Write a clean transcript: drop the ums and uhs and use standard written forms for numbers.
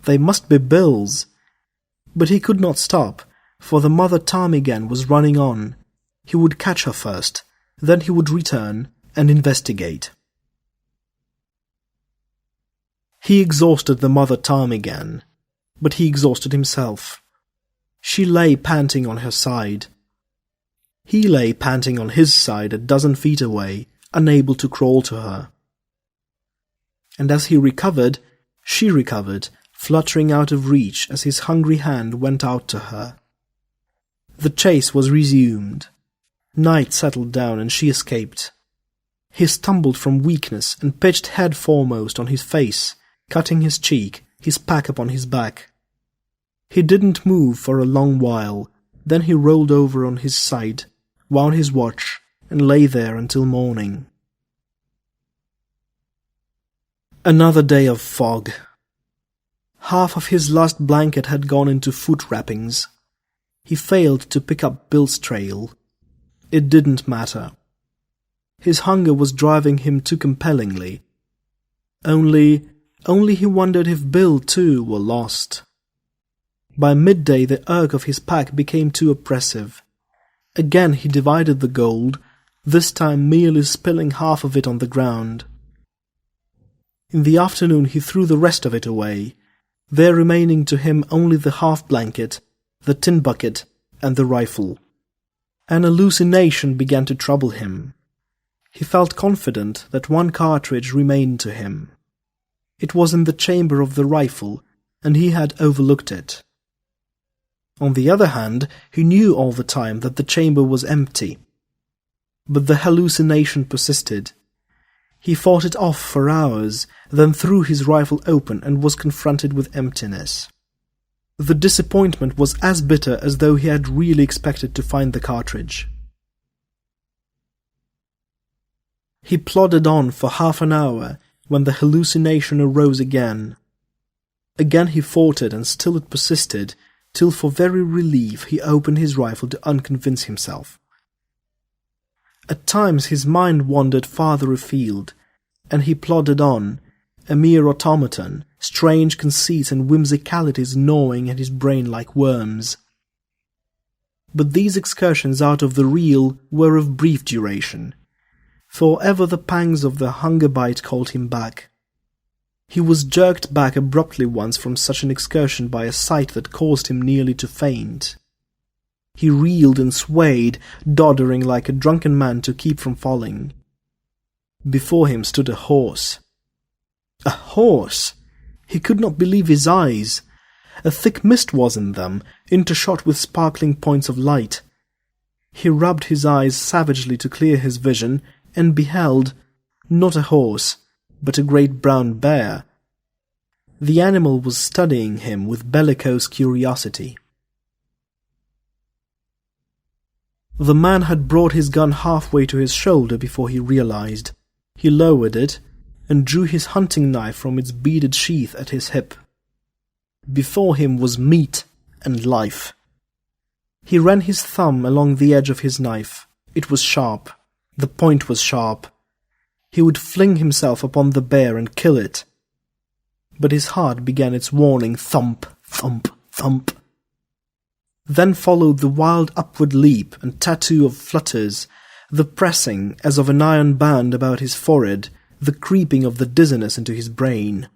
They must be Bill's. But he could not stop, for the mother ptarmigan was running on. He would catch her first, then he would return and investigate. He exhausted the mother ptarmigan, but he exhausted himself. She lay panting on her side. He lay panting on his side 12 feet away, unable to crawl to her. And as he recovered, she recovered, fluttering out of reach as his hungry hand went out to her. The chase was resumed. Night settled down and she escaped. He stumbled from weakness and pitched head foremost on his face, cutting his cheek, his pack upon his back. He didn't move for a long while, then he rolled over on his side, wound his watch, and lay there until morning. Another day of fog. Half of his last blanket had gone into foot wrappings. He failed to pick up Bill's trail. It didn't matter. His hunger was driving him too compellingly. Only he wondered if Bill too were lost. By midday the irk of his pack became too oppressive. Again he divided the gold, this time merely spilling half of it on the ground. In the afternoon he threw the rest of it away, there remaining to him only the half-blanket, the tin bucket, and the rifle. An hallucination began to trouble him. He felt confident that one cartridge remained to him. It was in the chamber of the rifle, and he had overlooked it. On the other hand, he knew all the time that the chamber was empty. But the hallucination persisted. He fought it off for hours, then threw his rifle open and was confronted with emptiness. The disappointment was as bitter as though he had really expected to find the cartridge. He plodded on for half an hour when the hallucination arose again. Again he fought it, and still it persisted, till for very relief he opened his rifle to unconvince himself. At times his mind wandered farther afield, and he plodded on, a mere automaton, strange conceits and whimsicalities gnawing at his brain like worms. But these excursions out of the real were of brief duration, for ever the pangs of the hunger bite called him back. He was jerked back abruptly once from such an excursion by a sight that caused him nearly to faint. He reeled and swayed, doddering like a drunken man to keep from falling. Before him stood a horse. A horse! He could not believe his eyes. A thick mist was in them, intershot with sparkling points of light. He rubbed his eyes savagely to clear his vision, and beheld, not a horse, but a great brown bear. The animal was studying him with bellicose curiosity. The man had brought his gun halfway to his shoulder before he realized. He lowered it, and drew his hunting knife from its beaded sheath at his hip. Before him was meat and life. He ran his thumb along the edge of his knife. It was sharp. The point was sharp. He would fling himself upon the bear and kill it. But his heart began its warning thump, thump, thump. Then followed the wild upward leap and tattoo of flutters, the pressing as of an iron band about his forehead, the creeping of the dizziness into his brain.